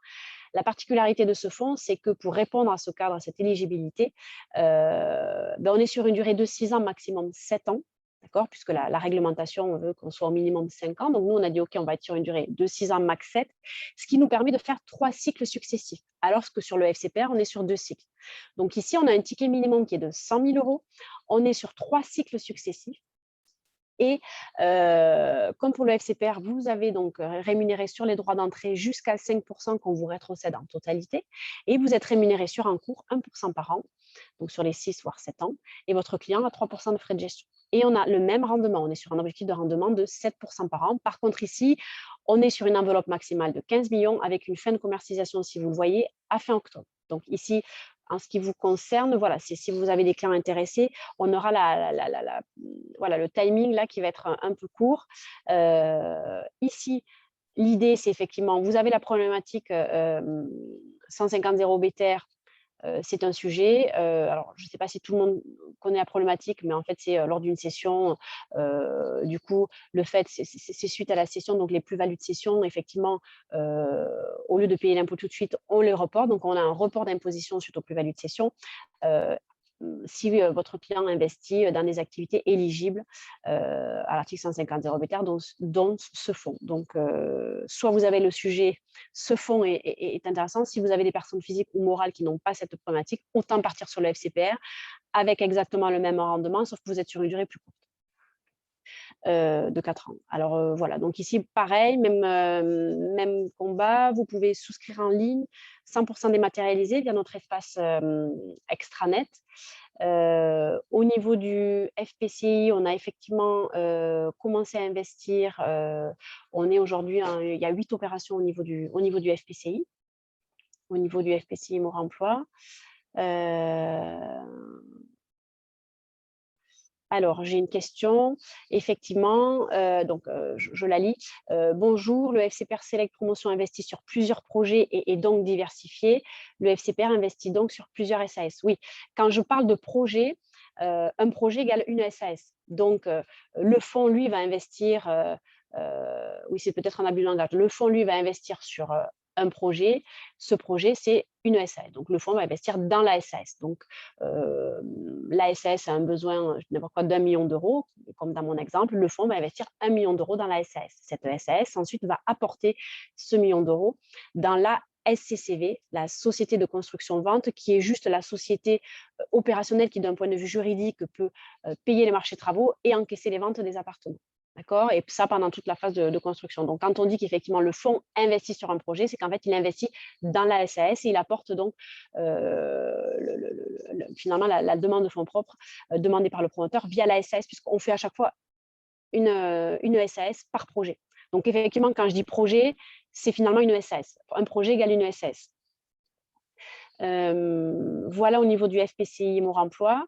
La particularité de ce fonds, c'est que pour répondre à ce cadre, à cette éligibilité, on est sur une durée de 6 ans, maximum 7 ans, d'accord, puisque la réglementation veut qu'on soit au minimum 5 ans. Donc nous, on a dit, OK, on va être sur une durée de 6 ans, max 7, ce qui nous permet de faire 3 cycles successifs, alors que sur le FCPR, on est sur 2 cycles. Donc ici, on a un ticket minimum qui est de 100 000 €. On est sur 3 cycles successifs. Et comme pour le FCPR, vous avez donc rémunéré sur les droits d'entrée jusqu'à 5 qu'on vous rétrocède en totalité et vous êtes rémunéré sur un cours 1 par an, donc sur les 6 voire 7 ans et votre client a 3 de frais de gestion et on a le même rendement. On est sur un objectif de rendement de 7 par an. Par contre ici, on est sur une enveloppe maximale de 15 millions avec une fin de commercialisation, si vous le voyez, à fin octobre. Donc ici, en ce qui vous concerne, voilà, c'est si vous avez des clients intéressés, on aura voilà, le timing là qui va être un peu court. Ici, l'idée, c'est effectivement, vous avez la problématique 150 BTR, c'est un sujet. Alors, je ne sais pas si tout le monde connaît la problématique, mais en fait, c'est lors d'une session. Du coup, le fait, c'est suite à la session, donc les plus-values de session, effectivement, au lieu de payer l'impôt tout de suite, on les reporte. Donc, on a un report d'imposition suite aux plus-values de session. Euh, Si votre client investit dans des activités éligibles à l'article 150 BTR, dont ce fonds. Donc, soit vous avez le sujet, ce fonds est intéressant. Si vous avez des personnes physiques ou morales qui n'ont pas cette problématique, autant partir sur le FCPR avec exactement le même rendement, sauf que vous êtes sur une durée plus courte. De 4 ans. Alors voilà, donc ici pareil, même combat, vous pouvez souscrire en ligne, 100 dématérialisé via notre espace extranet. Au niveau du FPCI, on a effectivement commencé à investir. On est aujourd'hui, il y a 8 opérations au niveau du FPCI, au niveau du FPCI Mot Emploi. Alors, j'ai une question. Effectivement, donc je la lis. Bonjour, le FCPR Select Promotion investit sur plusieurs projets et est donc diversifié. Le FCPR investit donc sur plusieurs SAS. Oui, quand je parle de projet, un projet égale une SAS. Donc, le fonds, lui, va investir, oui, c'est peut-être un abus de langage. Le fonds, lui, va investir sur un projet. Ce projet, c'est une SAS. Donc, le fonds va investir dans la SAS. Donc, la SAS a un besoin, n'importe quoi, d'1 million d'euros, comme dans mon exemple. Le fonds va investir 1 million d'euros dans la SAS. Cette SAS, ensuite, va apporter ce million d'euros dans la SCCV, la société de construction-vente, qui est juste la société opérationnelle qui, d'un point de vue juridique, peut payer les marchés de travaux et encaisser les ventes des appartements. D'accord. Et ça pendant toute la phase de construction. Donc, quand on dit qu'effectivement le fonds investit sur un projet, c'est qu'en fait, il investit dans la SAS et il apporte donc finalement la demande de fonds propres demandée par le promoteur via la SAS, puisqu'on fait à chaque fois une SAS par projet. Donc, effectivement, quand je dis projet, c'est finalement une SAS. Un projet égale une SAS. Voilà au niveau du FPCI Emploi.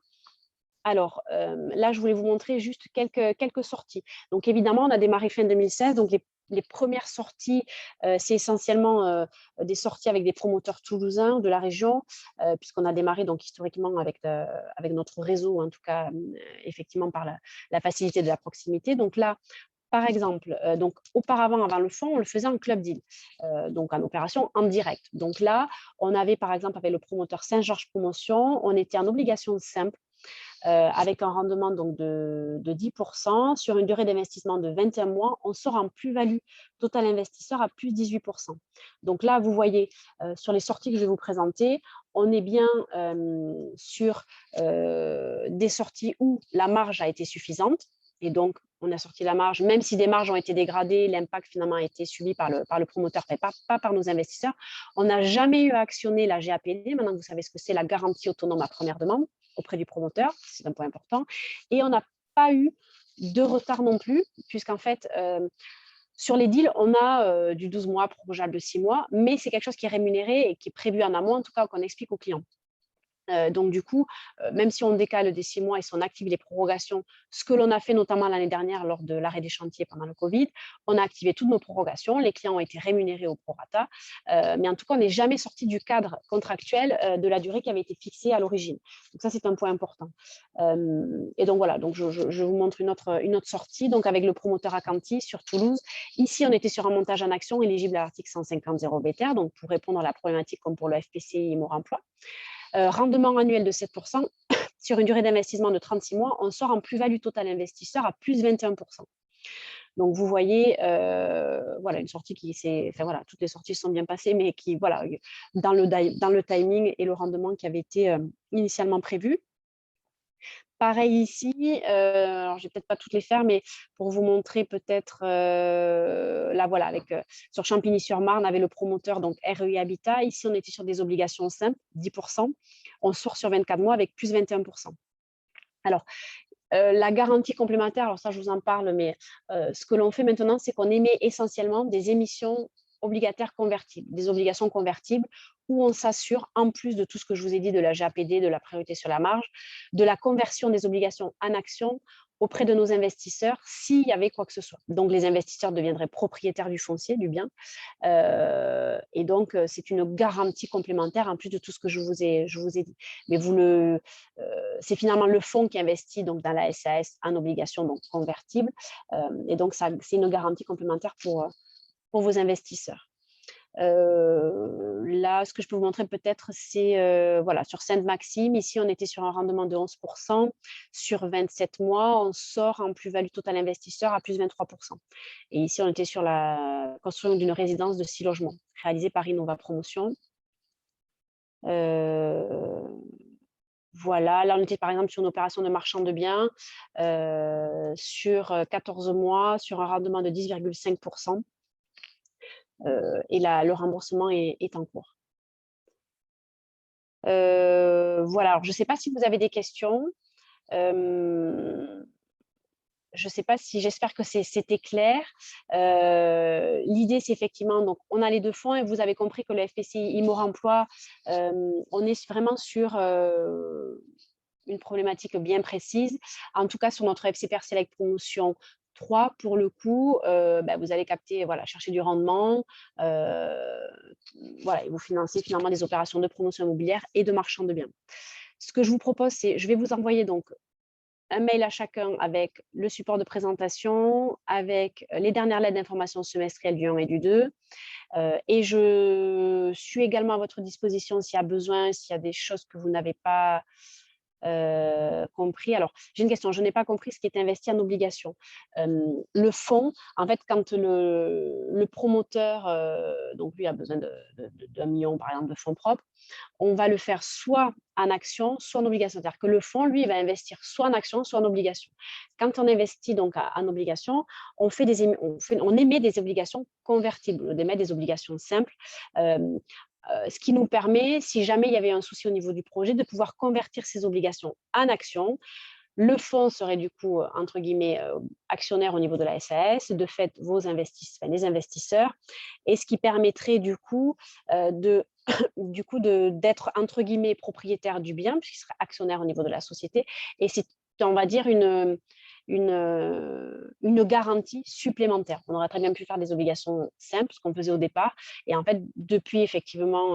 Alors, là, je voulais vous montrer juste quelques sorties. Donc, évidemment, on a démarré fin 2016. Donc, les premières sorties, c'est essentiellement des sorties avec des promoteurs toulousains de la région, puisqu'on a démarré donc historiquement avec notre réseau, en tout cas, effectivement, par la facilité de la proximité. Donc là, par exemple, donc auparavant, avant le fonds, on le faisait en club deal, donc en opération en direct. Donc là, on avait par exemple avec le promoteur Saint-Georges Promotion, on était en obligation simple avec un rendement donc de 10% sur une durée d'investissement de 21 mois. On sort en plus-value total investisseur à plus 18%. Donc là, vous voyez sur les sorties que je vais vous présenter, on est bien sur des sorties où la marge a été suffisante. Et donc, on a sorti la marge, même si des marges ont été dégradées, l'impact finalement a été subi par le promoteur, mais pas par nos investisseurs. On n'a jamais eu à actionner la GAPD. Maintenant que vous savez ce que c'est, la garantie autonome à première demande auprès du promoteur, c'est un point important. Et on n'a pas eu de retard non plus, puisqu'en fait, sur les deals, on a du 12 mois, prorogeable de 6 mois, mais c'est quelque chose qui est rémunéré et qui est prévu en amont, en tout cas qu'on explique aux clients. Donc du coup, même si on décale des 6 mois et si on active les prorogations, ce que l'on a fait notamment l'année dernière lors de l'arrêt des chantiers pendant le Covid, on a activé toutes nos prorogations, les clients ont été rémunérés au prorata, mais en tout cas, on n'est jamais sorti du cadre contractuel de la durée qui avait été fixée à l'origine. Donc ça, c'est un point important. Et donc voilà, donc je vous montre une autre sortie, donc avec le promoteur Acanti sur Toulouse. Ici, on était sur un montage en action éligible à l'article 150.0 BTR, donc pour répondre à la problématique comme pour le FPCI Emploi. Rendement annuel de 7%, sur une durée d'investissement de 36 mois, on sort en plus-value totale investisseur à plus 21%. Donc, vous voyez, voilà, une sortie qui s'est, enfin voilà, toutes les sorties sont bien passées, mais qui, voilà, dans le timing et le rendement qui avait été initialement prévu. Pareil ici, alors je vais peut-être pas toutes les faire, mais pour vous montrer peut-être, là voilà, avec sur Champigny-sur-Marne, avec le promoteur donc REI Habitat. Ici, on était sur des obligations simples, 10%. On sort sur 24 mois avec plus 21%. Alors, la garantie complémentaire, alors ça je vous en parle, mais ce que l'on fait maintenant, c'est qu'on émet essentiellement des émissions obligataires convertibles, des obligations convertibles où on s'assure, en plus de tout ce que je vous ai dit de la GAPD, de la priorité sur la marge, de la conversion des obligations en actions auprès de nos investisseurs s'il y avait quoi que ce soit. Donc, les investisseurs deviendraient propriétaires du foncier, du bien. Et donc, c'est une garantie complémentaire en plus de tout ce que je vous ai dit. Mais c'est finalement le fonds qui investit donc, dans la SAS en obligations donc convertibles. Et donc, c'est une garantie complémentaire pour vos investisseurs. Là, ce que je peux vous montrer peut-être, c'est voilà, sur Sainte-Maxime. Ici, on était sur un rendement de 11%. Sur 27 mois, on sort en plus-value totale investisseur à plus 23%. Et ici, on était sur la construction d'une résidence de 6 logements réalisée par Innova Promotion. Voilà, là, on était par exemple sur une opération de marchand de biens sur 14 mois, sur un rendement de 10,5%. Et le remboursement est en cours. Voilà, alors je ne sais pas si vous avez des questions. Je ne sais pas si, j'espère que c'était clair. L'idée, c'est effectivement, donc, on a les deux fonds et vous avez compris que le FPCI Emploi, on est vraiment sur une problématique bien précise. En tout cas, sur notre FCPR Select Promotion 3, pour le coup, vous allez capter, voilà, chercher du rendement, voilà, et vous financez finalement des opérations de promotion immobilière et de marchand de biens. Ce que je vous propose, c'est, je vais vous envoyer donc un mail à chacun avec le support de présentation, avec les dernières lettres d'information semestrielles du 1 et du 2, Et je suis également à votre disposition s'il y a besoin, s'il y a des choses que vous n'avez pas compris. Alors, j'ai une question. Je n'ai pas compris ce qui est investi en obligation. Le fonds, en fait, quand le promoteur, donc lui a besoin d'un million, par exemple, de fonds propres, on va le faire soit en action, soit en obligation. C'est-à-dire que le fonds, lui, il va investir soit en action, soit en obligation. Quand on investit donc en obligation, on émet des obligations convertibles, on émet des obligations simples. Ce qui nous permet, si jamais il y avait un souci au niveau du projet, de pouvoir convertir ces obligations en actions. Le fonds serait du coup, entre guillemets, actionnaire au niveau de la SAS, de fait, les investisseurs, et ce qui permettrait du coup d'être, entre guillemets, propriétaire du bien, puisqu'il serait actionnaire au niveau de la société, et c'est, on va dire, une garantie supplémentaire. On aurait très bien pu faire des obligations simples, ce qu'on faisait au départ. Et en fait, depuis, effectivement,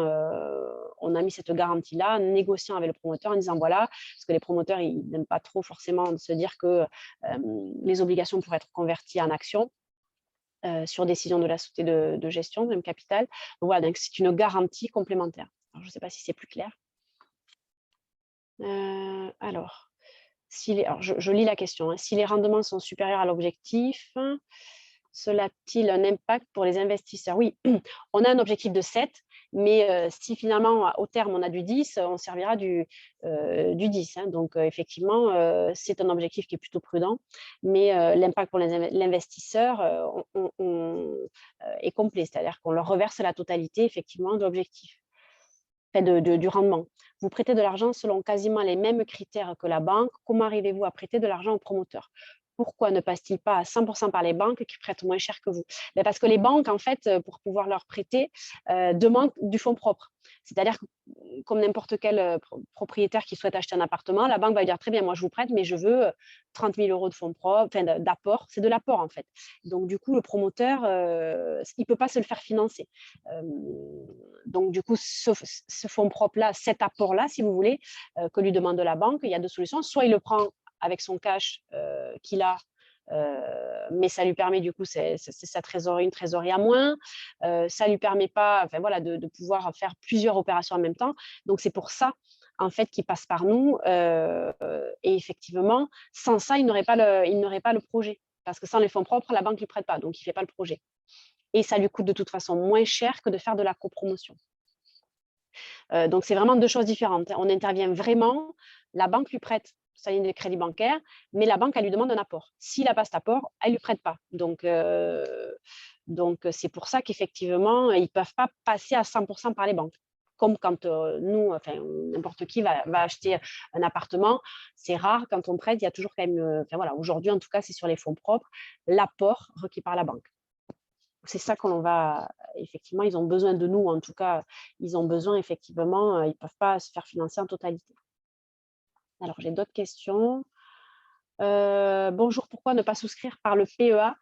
on a mis cette garantie-là, négociant avec le promoteur en disant voilà, parce que les promoteurs, ils n'aiment pas trop forcément de se dire que les obligations pourraient être converties en actions. Sur décision de la société de gestion, même capital. Donc voilà, donc c'est une garantie complémentaire. Alors, je ne sais pas si c'est plus clair. Alors, alors je lis la question. Hein. Si les rendements sont supérieurs à l'objectif, cela a-t-il un impact pour les investisseurs? Oui, on a un objectif de 7, mais si finalement, au terme, on a du 10, on servira du 10. Hein. Donc, effectivement, c'est un objectif qui est plutôt prudent, mais l'impact pour l'investisseur est complet, c'est-à-dire qu'on leur reverse la totalité, effectivement, de l'objectif, du rendement. Vous prêtez de l'argent selon quasiment les mêmes critères que la banque. Comment arrivez-vous à prêter de l'argent au promoteur? Pourquoi ne passe-t-il pas à 100% par les banques qui prêtent moins cher que vous? Parce que les banques, en fait, pour pouvoir leur prêter, demandent du fonds propre. C'est-à-dire que, comme n'importe quel propriétaire qui souhaite acheter un appartement, la banque va lui dire très bien, moi je vous prête, mais je veux 30 000 euros de fonds propres, d'apport. C'est de l'apport, en fait. Donc, du coup, le promoteur, il ne peut pas se le faire financer. Donc, du coup, ce fonds propre-là, cet apport-là, si vous voulez, que lui demande la banque, il y a deux solutions. Soit il le prend avec son cash qu'il a, mais ça lui permet du coup, c'est sa trésorerie, une trésorerie à moins. Ça lui permet pas, enfin voilà, de pouvoir faire plusieurs opérations en même temps. Donc c'est pour ça en fait qu'il passe par nous. Et effectivement, sans ça, il n'aurait pas le projet. Parce que sans les fonds propres, la banque ne lui prête pas, donc il ne fait pas le projet. Et ça lui coûte de toute façon moins cher que de faire de la copromotion. Donc, c'est vraiment deux choses différentes. On intervient vraiment, la banque lui prête sa ligne de crédit bancaire, mais la banque, elle lui demande un apport. S'il n'a pas cet apport, elle ne lui prête pas. Donc c'est pour ça qu'effectivement, ils ne peuvent pas passer à 100% par les banques. Comme quand nous, enfin, n'importe qui va acheter un appartement, c'est rare, quand on prête, il y a toujours quand même, enfin voilà, aujourd'hui en tout cas, c'est sur les fonds propres, l'apport requis par la banque. C'est ça qu'on va, effectivement, ils ont besoin de nous, en tout cas, ils ont besoin, effectivement, ils ne peuvent pas se faire financer en totalité. Alors, j'ai d'autres questions. Bonjour, pourquoi ne pas souscrire par le PEA?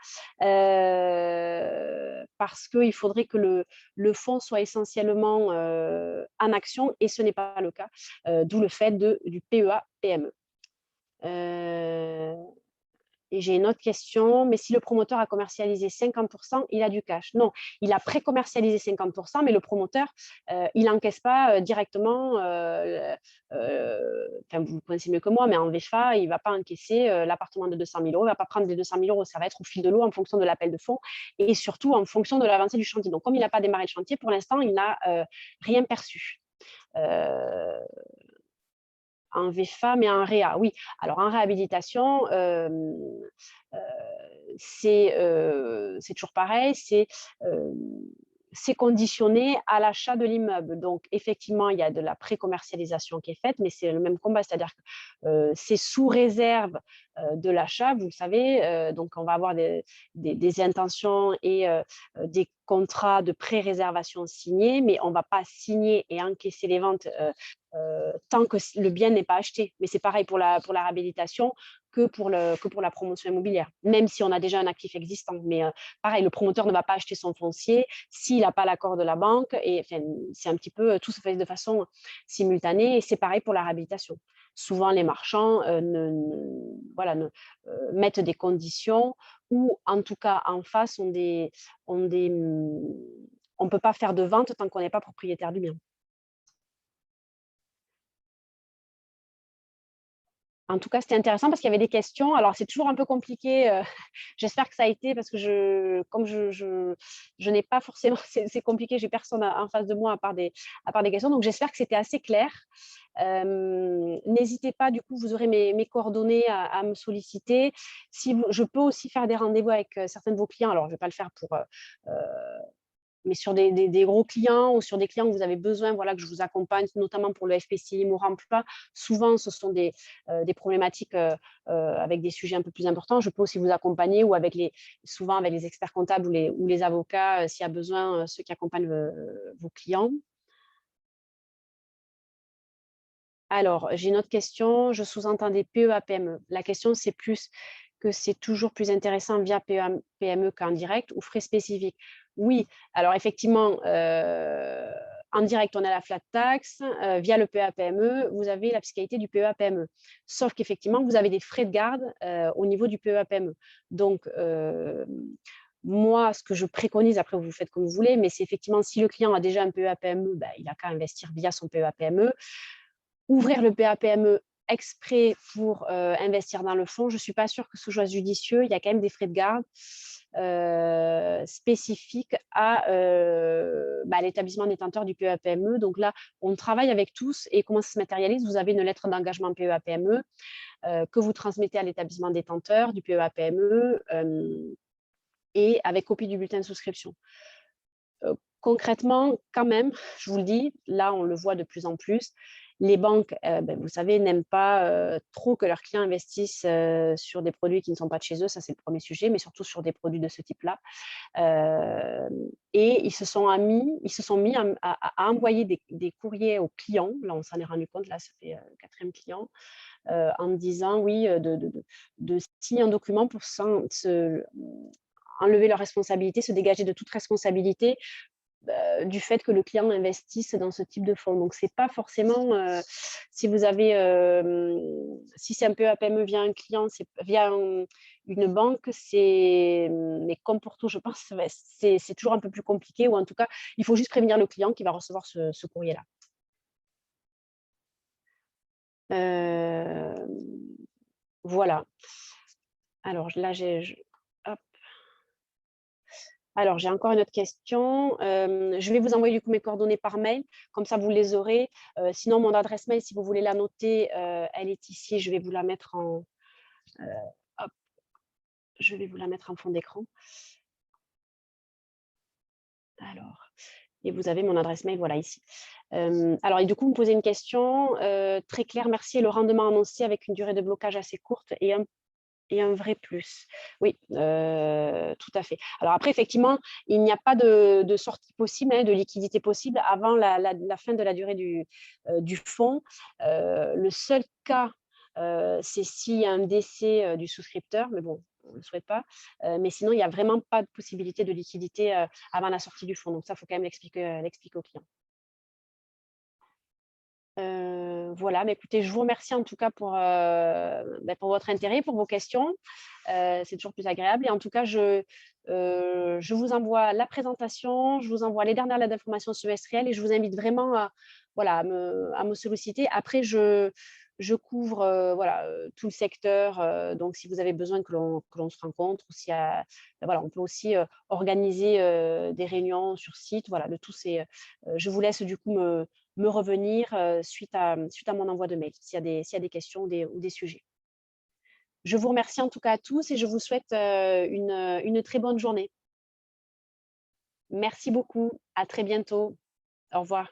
Parce qu'il faudrait que le fonds soit essentiellement en action et ce n'est pas le cas, d'où le fait du PEA-PME. Et j'ai une autre question, mais si le promoteur a commercialisé 50%, il a du cash. Non, il a pré-commercialisé 50%, mais le promoteur, il n'encaisse pas directement, vous connaissez mieux que moi, mais en VFA, il ne va pas encaisser l'appartement de 200 000 euros, il ne va pas prendre les 200 000 euros, ça va être au fil de l'eau en fonction de l'appel de fonds et surtout en fonction de l'avancée du chantier. Donc, comme il n'a pas démarré le chantier, pour l'instant, il n'a rien perçu. En VFA, mais en réa, oui. Alors, en réhabilitation, c'est toujours pareil, c'est conditionné à l'achat de l'immeuble. Donc, effectivement, il y a de la pré-commercialisation qui est faite, mais c'est le même combat, c'est-à-dire que c'est sous réserve de l'achat, vous le savez. Donc, on va avoir des intentions et des contrats de pré-réservation signés, mais on ne va pas signer et encaisser les ventes tant que le bien n'est pas acheté. Mais c'est pareil pour la réhabilitation que pour la promotion immobilière, même si on a déjà un actif existant. Mais pareil, le promoteur ne va pas acheter son foncier s'il n'a pas l'accord de la banque. Et enfin, c'est un petit peu, tout se fait de façon simultanée. Et c'est pareil pour la réhabilitation. Souvent, les marchands mettent des conditions ou, en tout cas, en face, ont on ne peut pas faire de vente tant qu'on n'est pas propriétaire du bien. En tout cas, c'était intéressant parce qu'il y avait des questions. Alors, c'est toujours un peu compliqué. J'espère que ça a été parce que comme je n'ai pas forcément, c'est compliqué, j'ai personne en face de moi à part des questions. Donc, j'espère que c'était assez clair. N'hésitez pas, du coup, vous aurez mes coordonnées à me solliciter. Je peux aussi faire des rendez-vous avec certains de vos clients. Alors, je ne vais pas le faire mais sur des gros clients ou sur des clients où vous avez besoin, voilà, que je vous accompagne, notamment pour le FPCI Mot Emploi. Souvent, ce sont des problématiques avec des sujets un peu plus importants. Je peux aussi vous accompagner ou souvent avec les experts comptables ou les avocats, s'il y a besoin, ceux qui accompagnent vos clients. Alors, j'ai une autre question. Je sous-entends des PEA-PME. La question, c'est plus que c'est toujours plus intéressant via PME qu'en direct ou frais spécifiques. Oui, alors effectivement, en direct, on a la flat tax. Via le PEA-PME, vous avez la fiscalité du PEA-PME. Sauf qu'effectivement, vous avez des frais de garde au niveau du PEA-PME. Donc, moi, ce que je préconise, après vous faites comme vous voulez, mais c'est effectivement si le client a déjà un PEA-PME, il n'a qu'à investir via son PEA-PME. Ouvrir le PEA-PME exprès pour investir dans le fonds, je ne suis pas sûre que ce soit judicieux. Il y a quand même des frais de garde spécifiques à l'établissement détenteur du PEA-PME. Donc là, on travaille avec tous et comment ça se matérialise? Vous avez une lettre d'engagement PEA-PME que vous transmettez à l'établissement détenteur du PEA-PME et avec copie du bulletin de souscription. Concrètement, quand même, je vous le dis, là, on le voit de plus en plus, les banques, vous savez, n'aiment pas trop que leurs clients investissent sur des produits qui ne sont pas de chez eux. Ça, c'est le premier sujet, mais surtout sur des produits de ce type-là. Et ils se sont mis à envoyer des courriers aux clients. Là, on s'en est rendu compte, là, ça fait le 4e client, en disant, oui, de signer un document pour enlever leur responsabilité, se dégager de toute responsabilité du fait que le client investisse dans ce type de fonds. Donc, c'est pas forcément, si vous avez, si c'est un PEA-PME via un client, via une banque, mais comme pour tout, je pense, c'est toujours un peu plus compliqué, ou en tout cas, il faut juste prévenir le client qui va recevoir ce courrier-là. Voilà. Alors là, Alors, j'ai encore une autre question. Je vais vous envoyer du coup mes coordonnées par mail, comme ça vous les aurez. Sinon, mon adresse mail, si vous voulez la noter, elle est ici. Je vais vous la mettre je vais vous la mettre en fond d'écran. Alors, et vous avez mon adresse mail, voilà, ici. Alors, et du coup, vous me posez une question très claire. Merci. Et le rendement annoncé avec une durée de blocage assez courte et un vrai plus. Oui, tout à fait. Alors après, effectivement, il n'y a pas de sortie possible, de liquidité possible avant la fin de la durée du fonds. Le seul cas, c'est s'il y a un décès du souscripteur, mais bon, on ne le souhaite pas. Mais sinon, il n'y a vraiment pas de possibilité de liquidité avant la sortie du fonds. Donc ça, il faut quand même l'expliquer au client. Voilà, mais écoutez, je vous remercie en tout cas pour votre intérêt, pour vos questions. C'est toujours plus agréable. Et en tout cas, je vous envoie la présentation, je vous envoie les dernières lettres d'information semestrielles et je vous invite vraiment à me solliciter. Après, je couvre tout le secteur. Donc, si vous avez besoin que l'on se rencontre, on peut aussi organiser des réunions sur site. Voilà, le tout, c'est je vous laisse du coup me revenir suite à mon envoi de mail, s'il y a des questions ou des sujets. Je vous remercie en tout cas à tous et je vous souhaite une très bonne journée. Merci beaucoup. À très bientôt. Au revoir.